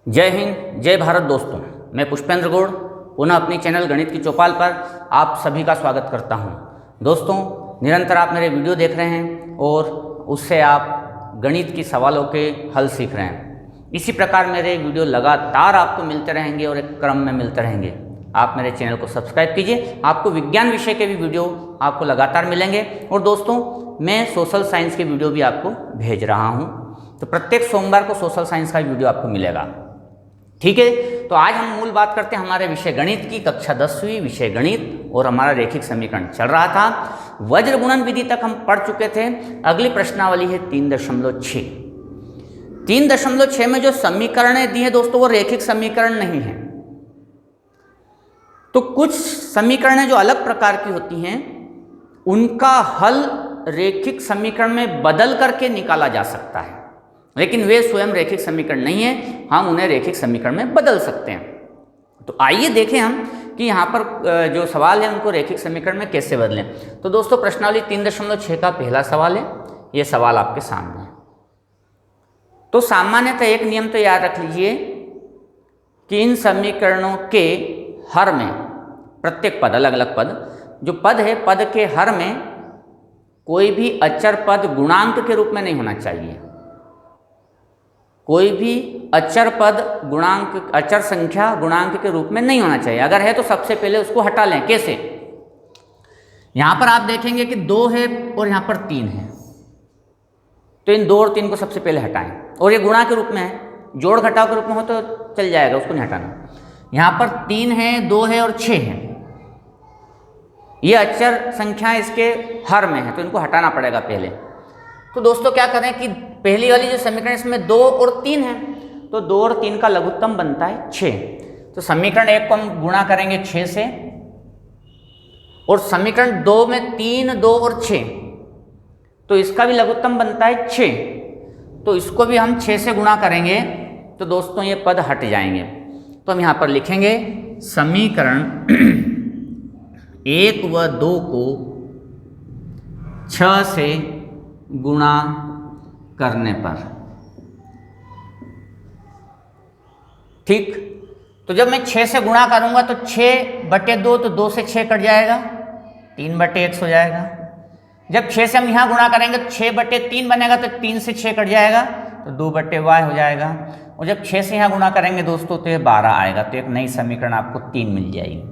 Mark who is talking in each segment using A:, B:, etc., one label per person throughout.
A: जय हिंद, जय भारत दोस्तों। मैं पुष्पेंद्र गौड़ पुनः अपनी चैनल गणित की चौपाल पर आप सभी का स्वागत करता हूं। दोस्तों, निरंतर आप मेरे वीडियो देख रहे हैं और उससे आप गणित की सवालों के हल सीख रहे हैं। इसी प्रकार मेरे वीडियो लगातार आपको मिलते रहेंगे और एक क्रम में मिलते रहेंगे। आप मेरे चैनल को सब्सक्राइब कीजिए, आपको विज्ञान विषय के भी वीडियो आपको लगातार मिलेंगे। और दोस्तों, मैं सोशल साइंस के वीडियो भी आपको भेज रहा हूँ, तो प्रत्येक सोमवार को सोशल साइंस का वीडियो आपको मिलेगा। ठीक है, तो आज हम मूल बात करते हैं हमारे विषय गणित की। कक्षा 10वीं विषय गणित और हमारा रेखिक समीकरण चल रहा था। वज्र गुणन विधि तक हम पढ़ चुके थे। अगली प्रश्नावली है 3.6। 3.6 में जो समीकरणें दी है दोस्तों, वो रेखिक समीकरण नहीं है। तो कुछ समीकरणें जो अलग प्रकार की होती हैं, उनका हल रेखिक समीकरण में बदल करके निकाला जा सकता है, लेकिन वे स्वयं रेखिक समीकरण नहीं है। हम उन्हें रेखिक समीकरण में बदल सकते हैं। तो आइए देखें हम कि यहाँ पर जो सवाल है उनको रेखिक समीकरण में कैसे बदलें। तो दोस्तों, प्रश्नावली 3.6 का पहला सवाल है। ये सवाल आपके सामने है। तो सामान्यतः एक नियम तो याद रख लीजिए कि इन समीकरणों के हर में प्रत्येक पद, अलग अलग पद, जो पद है, पद के हर में कोई भी अचर पद गुणांक के रूप में नहीं होना चाहिए। कोई भी अचर पद गुणांक, अचर संख्या गुणांक के रूप में नहीं होना चाहिए। अगर है तो सबसे पहले उसको हटा लें। कैसे? यहां पर आप देखेंगे कि 2 है और यहां पर 3 है, तो इन 2 और 3 को सबसे पहले हटाएं। और ये गुणा के रूप में है, जोड़ घटाव के रूप में हो तो चल जाएगा, उसको नहीं हटाना। यहां पर 3 है, 2 है और 6 है। ये अचर संख्या इसके हर में है, तो इनको हटाना पड़ेगा पहले। तो दोस्तों क्या करें कि पहली वाली जो समीकरण, इसमें 2 और 3 है, तो 2 और 3 का लघुत्तम बनता है 6। तो समीकरण 1 को हम गुणा करेंगे 6 से, और समीकरण 2 में 3, 2 और 6, तो इसका भी लघुत्तम बनता है 6। तो इसको भी हम 6 से गुणा करेंगे, तो दोस्तों ये पद हट जाएंगे। तो हम यहाँ पर लिखेंगे समीकरण 1 व 2 को 6 से गुणा करने पर। ठीक, तो जब मैं 6 से गुणा करूंगा तो 6/2, तो 2 से 6 कट जाएगा, 3/x हो जाएगा। जब 6 से हम यहाँ गुणा करेंगे तो 6/3 बनेगा, तो 3 से 6 कट जाएगा, तो 2/y हो जाएगा। और जब 6 से यहाँ गुणा करेंगे दोस्तों तो ये 12 आएगा, तो एक नई समीकरण आपको 3 मिल जाएगी।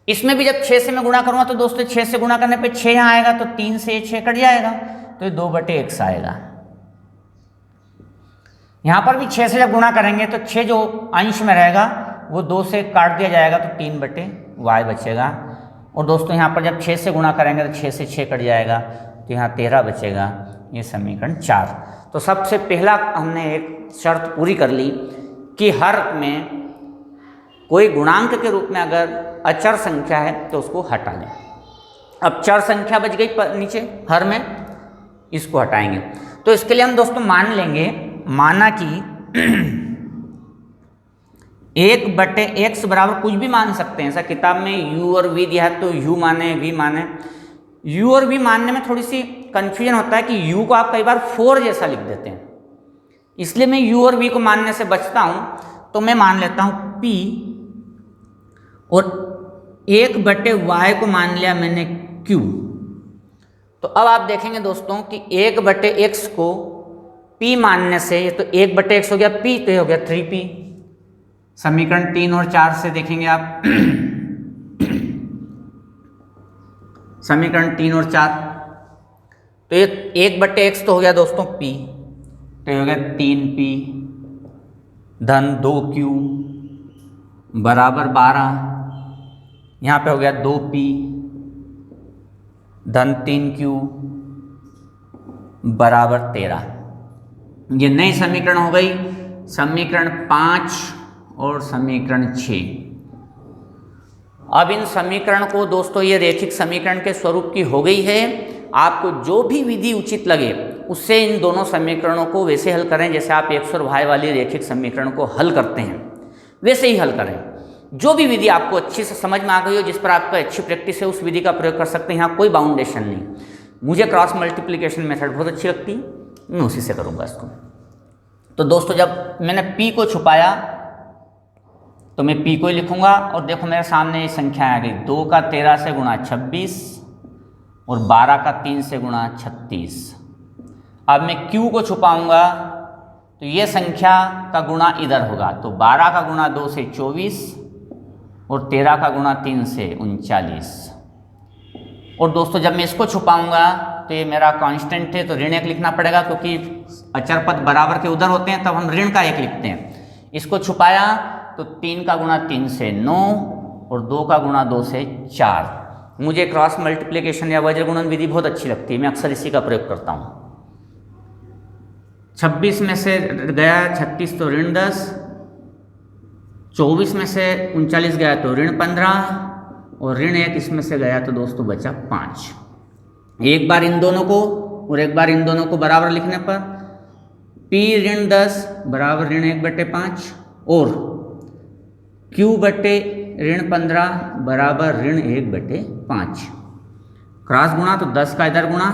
A: इसमें भी जब 6 से मैं गुणा करूंगा तो दोस्तों 6 से गुणा करने पे 6 यहाँ आएगा, तो 3 से 6 कट जाएगा, तो ये 2/x आएगा। यहाँ पर भी 6 से जब गुणा करेंगे तो 6 जो अंश में रहेगा वो 2 से काट दिया जाएगा, तो 3/y बचेगा। और दोस्तों यहाँ पर जब 6 से गुणा करेंगे तो 6 से 6 कट जाएगा, तो यहाँ 13 बचेगा। ये समीकरण 4। तो सबसे पहला हमने एक शर्त पूरी कर ली कि हर में कोई गुणांक के रूप में अगर अचर संख्या है तो उसको हटा लें। अब चर संख्या बच गई नीचे हर में, इसको हटाएंगे। तो इसके लिए हम दोस्तों मान लेंगे, माना कि 1/x बराबर कुछ भी मान सकते हैं। ऐसा किताब में u और v दिया है तो u माने, v माने। u और v मानने में थोड़ी सी कंफ्यूजन होता है कि u को आप कई बार 4 जैसा लिख देते हैं, इसलिए मैं u और v को मानने से बचता हूं। तो मैं मान लेता हूं p, और 1/y को मान लिया मैंने q। तो अब आप देखेंगे दोस्तों कि 1/x को p मानने से, ये तो 1/x हो गया p, तो ये हो गया 3p। समीकरण 3 और 4 से देखेंगे आप समीकरण 3 और 4, तो ये 1/x तो हो गया दोस्तों p, तो ये हो गया 3p धन 2q बराबर 12। यहाँ पे हो गया 2p धन 3q बराबर 13। ये नई समीकरण हो गई, समीकरण 5 और समीकरण 6। अब इन समीकरण को दोस्तों, ये रेखिक समीकरण के स्वरूप की हो गई है। आपको जो भी विधि उचित लगे उससे इन दोनों समीकरणों को वैसे हल करें जैसे आप x और y वाली रेखिक समीकरण को हल करते हैं, वैसे ही हल करें। जो भी विधि आपको अच्छी से समझ में आ गई हो, जिस पर आपका अच्छी प्रैक्टिस है, उस विधि का प्रयोग कर सकते हैं। यहाँ कोई बाउंडेशन नहीं। मुझे क्रॉस मल्टीप्लिकेशन मेथड बहुत अच्छी लगती है, मैं उसी से करूँगा इसको। तो दोस्तों जब मैंने p को छुपाया तो मैं p को ही लिखूंगा, और देखो मेरे सामने ये संख्या आ गई, 2 का 13 से गुणा 26 और 12 का 3 से गुणा 36। अब मैं q को छुपाऊंगा तो ये संख्या का गुणा इधर होगा, तो 12 का गुणा 2 से 24 और 13 का गुणा 3 से 39। और दोस्तों जब मैं इसको छुपाऊंगा तो ये मेरा कांस्टेंट है, तो ऋण 1 लिखना पड़ेगा, क्योंकि अचर पद बराबर के उधर होते हैं तब हम ऋण का 1 लिखते हैं। इसको छुपाया तो 3 का गुणा 3 से 9 और 2 का गुणा 2 से 4। मुझे क्रॉस मल्टीप्लिकेशन या वज्र गुणन विधि बहुत अच्छी लगती है, मैं अक्सर इसी का प्रयोग करता हूँ। 26 में से गया 36 तो ऋण 10, 24 में से 39 गया तो ऋण 15 और ऋण 1 इसमें से गया तो दोस्तों बचा 5। एक बार इन दोनों को और एक बार इन दोनों को बराबर लिखने पर p ऋण 10 बराबर ऋण 1/5 और q बटे ऋण 15 बराबर ऋण 1/5। क्रॉस गुणा तो 10 का इधर गुणा,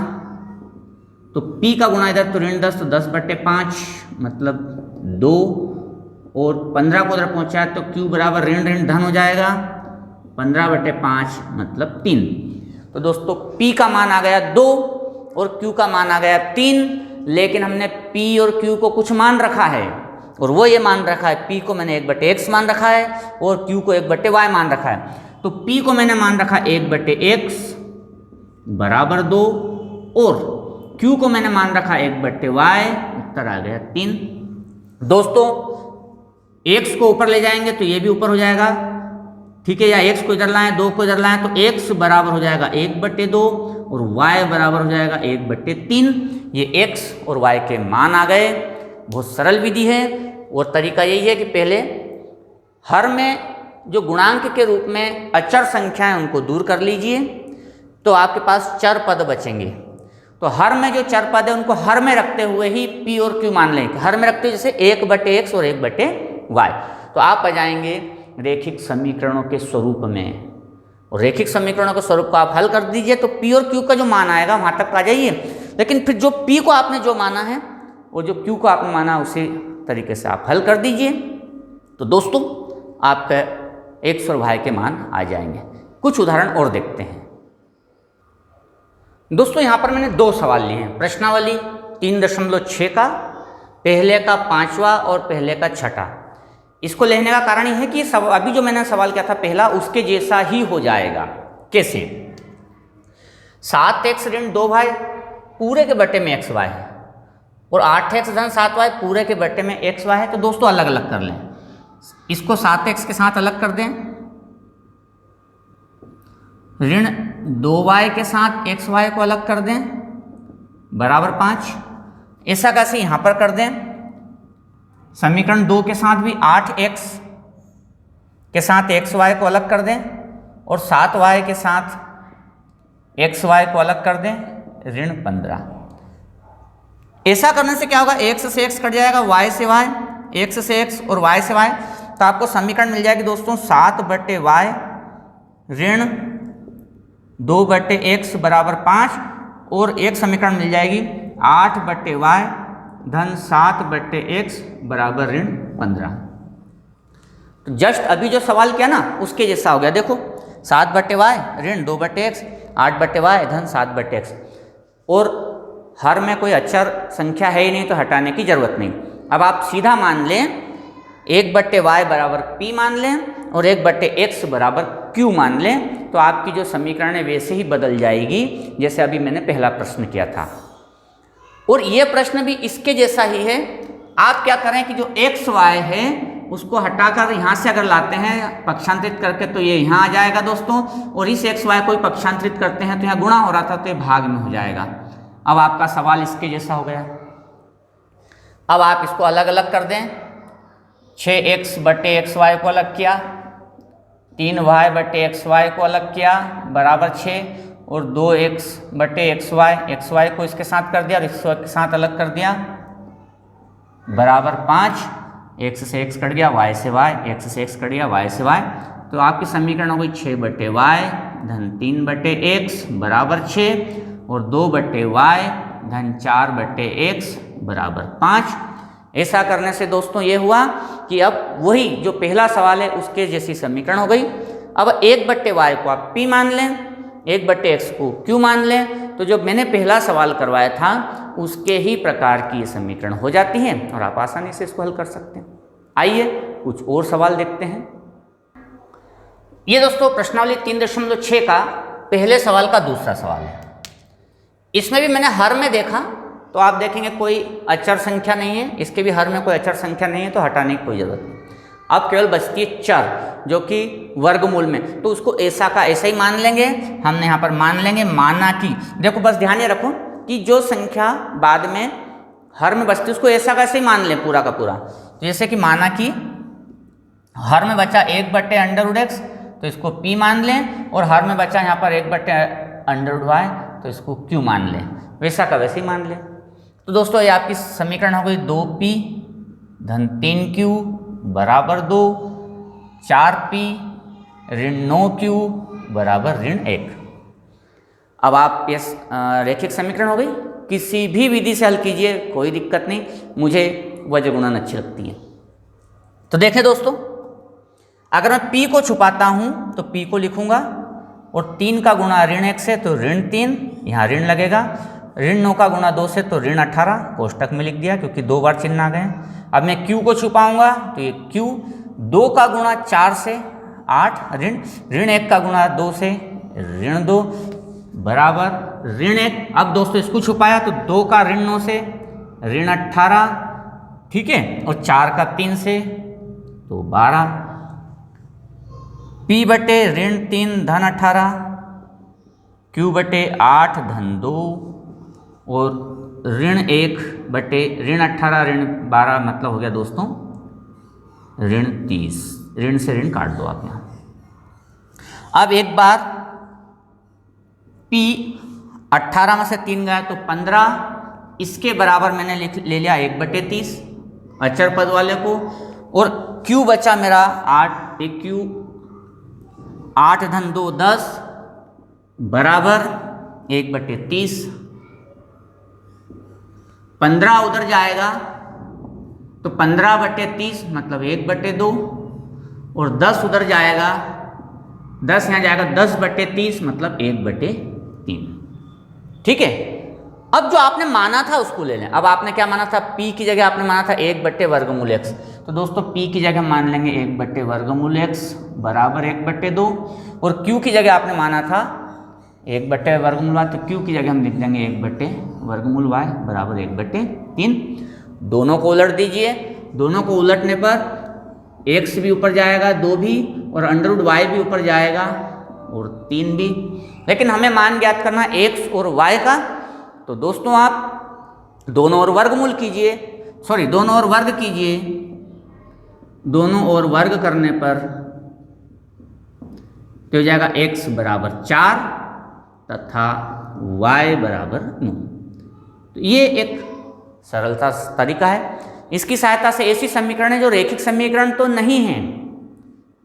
A: तो p का गुणा इधर तो ऋण 10 तो 10/5 मतलब 2 और 15 को उधर पहुंचाया तो q बराबर ऋण ऋण धन हो जाएगा 15/5 मतलब 3। तो दोस्तों p का मान आ गया 2 और q का मान आ गया 3, लेकिन हमने p और q को कुछ मान रखा है और वो ये मान रखा है, p को मैंने 1/x मान रखा है और q को 1/y मान रखा है। तो p को मैंने मान रखा 1/x बराबर 2 और q को मैंने मान रखा 1/y, उत्तर आ गया 3। दोस्तों x को ऊपर ले जाएंगे तो ये भी ऊपर हो जाएगा, ठीक है, या x को इधर लाएं 2 को इधर लाएं तो x बराबर हो जाएगा 1/2 और y बराबर हो जाएगा 1/3। ये x और y के मान आ गए। बहुत सरल विधि है और तरीका यही है कि पहले हर में जो गुणांक के रूप में अचर संख्या है उनको दूर कर लीजिए, तो आपके पास चर पद बचेंगे। तो हर में जो चर पद है उनको हर में रखते हुए ही p और q मान लें, हर में रखते हुए जैसे 1/x और 1/y, तो आप आ जाएंगे रेखिक समीकरणों के स्वरूप में। और रेखिक समीकरणों के स्वरूप को आप हल कर दीजिए तो p और q का जो मान आएगा वहां तक आ जाइए, लेकिन फिर जो p को आपने जो माना है और जो q को आपने माना उसी तरीके से आप हल कर दीजिए, तो दोस्तों आपका x और y के मान आ जाएंगे। कुछ उदाहरण और देखते हैं। दोस्तों यहाँ पर मैंने 2 सवाल लिए हैं, प्रश्नावली 3.6 का, पहले का 5वां और पहले का 6ठा। इसको लेने का कारण यह है कि अभी जो मैंने सवाल किया था पहला उसके जैसा ही हो जाएगा। कैसे? 7x ऋण 2y पूरे के बटे में xy है और 8x धन 7y पूरे के बटे में xy है, तो दोस्तों अलग अलग कर लें। इसको 7x के साथ अलग कर दें, ऋण 2y के साथ xy को अलग कर दें बराबर 5। ऐसा कैसे यहाँ पर कर दें, समीकरण 2 के साथ भी 8x के साथ xy को अलग कर दें और 7y के साथ xy को अलग कर दें ऋण 15। ऐसा करने से क्या होगा, x से x कट जाएगा, y से y, x से x और y से y, तो आपको समीकरण मिल जाएगी दोस्तों 7/y ऋण 2/x बराबर 5 और एक समीकरण मिल जाएगी 8/y धन 7/x बराबर ऋण 15। तो जस्ट अभी जो सवाल किया ना उसके जैसा हो गया। देखो 7/y ऋण 2/x, 8/y धन 7/x, और हर में कोई अचर संख्या है ही नहीं तो हटाने की जरूरत नहीं। अब आप सीधा मान लें 1/y बराबर p मान लें और 1/x बराबर q मान लें, तो आपकी जो समीकरण है वैसे ही बदल जाएगी जैसे अभी मैंने पहला प्रश्न किया था। और ये प्रश्न भी इसके जैसा ही है। आप क्या करें कि जो एक्स वाई है उसको हटाकर यहाँ से अगर लाते हैं पक्षांतरित करके तो ये यहाँ आ जाएगा दोस्तों, और इस एक्स वाई को पक्षांतरित करते हैं तो यहाँ गुणा हो रहा था तो ये भाग में हो जाएगा। अब आपका सवाल इसके जैसा हो गया। अब आप इसको अलग अलग कर दें, 6x बटे एक्स वाई को अलग किया, 3y बटे एक्स वाई को अलग किया बराबर 6, और 2x बटे एक्स वाई को इसके साथ कर दिया और एक्स वाई के साथ अलग कर दिया बराबर 5। x से x कट गया, y से y, x से x कट गया, y से y, तो आपकी समीकरण हो गई 6/y धन 3/x बराबर 6 और 2/y धन 4/x बराबर 5। ऐसा करने से दोस्तों ये हुआ कि अब वही जो पहला सवाल है उसके जैसी समीकरण हो गई। अब 1/y को आप p मान लें, 1/x को q मान लें, तो जो मैंने पहला सवाल करवाया था उसके ही प्रकार की ये समीकरण हो जाती है और आप आसानी से इसको हल कर सकते हैं। आइए कुछ और सवाल देखते हैं। ये दोस्तों प्रश्नावली 3.6 का पहले सवाल का दूसरा सवाल है। इसमें भी मैंने हर में देखा तो आप देखेंगे कोई अचर संख्या नहीं है, इसके भी हर में कोई अचर संख्या नहीं है, तो हटाने की कोई जरूरत नहीं। अब केवल बचती है चर जो कि वर्गमूल में, तो उसको ऐसा का ऐसा ही मान लेंगे। हमने यहाँ पर मान लेंगे माना कि, देखो बस ध्यान ये रखो कि जो संख्या बाद में हर में बचती है उसको ऐसा का ऐसे ही मान लें पूरा का पूरा। तो जैसे कि माना कि हर में बचा 1/√x, तो इसको p मान लें, और हर में बचा यहाँ पर 1/√y, तो इसको q मान लें, वैसा का वैसे ही मान लें। तो दोस्तों ये आपकी समीकरण हो गई 2p धन 3q बराबर 2, 4p ऋण 9q बराबर ऋण 1। अब आप ये रैखिक समीकरण हो गई, किसी भी विधि से हल कीजिए कोई दिक्कत नहीं, मुझे वज्र गुणन अच्छी लगती है। तो देखें दोस्तों, अगर मैं p को छुपाता हूं तो p को लिखूंगा, और 3 का गुणा ऋण 1 से तो ऋण 3, यहाँ ऋण लगेगा, ऋण 9 का गुणा 2 से तो ऋण 18, कोष्टक में लिख दिया क्योंकि 2 बार चिन्ह आ गए। अब मैं q को छुपाऊंगा तो ये q, 2 का गुणा 4 से 8 ऋण 1 का गुणा 2 से ऋण 2 बराबर ऋण 1। अब दोस्तों इसको छुपाया तो 2 का ऋण 9 से ऋण 18, ठीक है, और 4 का 3 से तो 12, p बटे ऋण 3 धन 18, q बटे 8 धन 2, और ऋण 1 बटे ऋण 18 ऋण 12, मतलब हो गया दोस्तों ऋण 30। ऋण से ऋण काट दो आप यहाँ। अब एक बार p 18 में से 3 गया तो 15, इसके बराबर मैंने ले लिया 1/30 अचर पद वाले को, और q बचा मेरा 8, q 8 धन 2 10 बराबर 1/30। 15 उधर जाएगा तो 15/30 मतलब 1/2, और 10 उधर जाएगा, 10 यहाँ जाएगा 10/30 मतलब 1/3। ठीक है, अब जो आपने माना था उसको ले लें। अब आपने क्या माना था, p की जगह आपने माना था 1/√x, तो दोस्तों p की जगह मान लेंगे 1/√x बराबर 1/2, और q की जगह आपने माना था 1/√y, तो q की जगह हम लिख देंगे 1/√y बराबर 1/3। दोनों को उलट दीजिए, दोनों को उलटने पर x भी ऊपर जाएगा 2 भी, और √y भी ऊपर जाएगा और 3 भी, लेकिन हमें मान ज्ञात करना x और y का। तो दोस्तों आप दोनों ओर वर्गमूल कीजिए, सॉरी दोनों ओर वर्ग कीजिए, दोनों ओर वर्ग करने पर तो हो जाएगा x बराबर 4 तथा y बराबर 9। तो ये एक सरलता तरीका है, इसकी सहायता से ऐसी समीकरण है जो रैखिक समीकरण तो नहीं है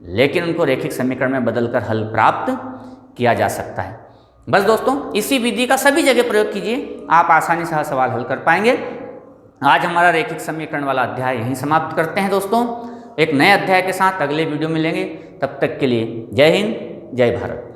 A: लेकिन उनको रैखिक समीकरण में बदलकर हल प्राप्त किया जा सकता है। बस दोस्तों इसी विधि का सभी जगह प्रयोग कीजिए, आप आसानी से सवाल हल कर पाएंगे। आज हमारा रैखिक समीकरण वाला अध्याय यहीं समाप्त करते हैं दोस्तों। एक नए अध्याय के साथ अगले वीडियो में मिलेंगे, तब तक के लिए जय हिंद जय भारत।